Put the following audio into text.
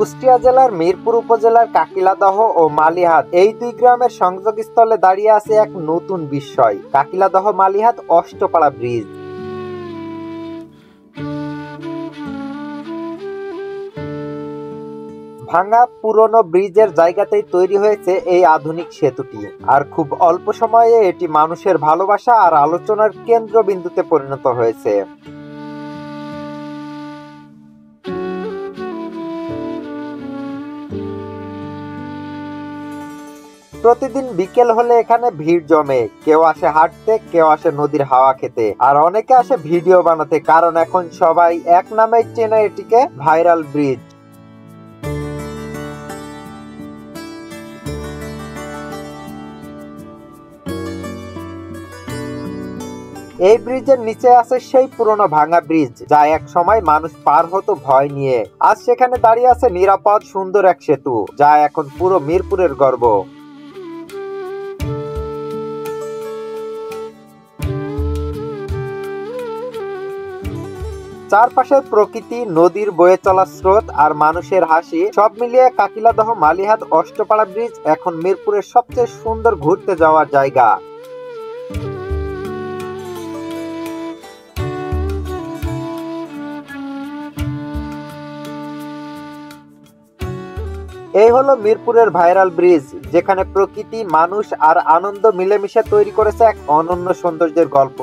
কুষ্টিয়া জেলার মিরপুর উপজেলার কাকিলাদহ ও মালিহাট এই দুই গ্রামের সংযোগস্থলে দাঁড়িয়ে আছে এক নতুন বিস্ময়, কাকিলাদহ মালিহাট অষ্টপাড়া ব্রিজ। ভাঙা পুরনো ব্রিজের জায়গাতেই তৈরি হয়েছে এই আধুনিক সেতুটি, আর খুব অল্প সময়ে এটি মানুষের ভালোবাসা আর আলোচনার কেন্দ্রবিন্দুতে পরিণত হয়েছে। প্রতিদিন বিকেল হলে এখানে ভিড় জমে, কেউ আসে হাঁটতে, কেউ আসে নদীর হাওয়া খেতে, আর অনেকে আসে ভিডিও বানাতে, কারণ এখন সবাই এক নামে চেনে এটিকে, ভাইরাল ব্রিজ। এই ব্রিজের নিচে আছে সেই পুরনো ভাঙা ব্রিজ, যা এক সময় মানুষ পার হতো ভয় নিয়ে। আজ সেখানে দাঁড়িয়ে আছে নিরাপদ সুন্দর এক সেতু, যা এখন পুরো মিরপুরের গর্ব। চারপাশে প্রকৃতি, নদীর বয়ে চলা স্রোত আর মানুষের হাসি, সব মিলিয়ে কাকিলাদহ মালিহাট অষ্টপাড়া ব্রিজ এখন মিরপুরের সবচেয়ে সুন্দর ঘুরতে যাওয়ার জায়গা। এই হলো মিরপুরের ভাইরাল ব্রিজ, যেখানে প্রকৃতি, মানুষ আর আনন্দ মিলেমিশে তৈরি করেছে এক অনন্য সৌন্দর্যের গল্প।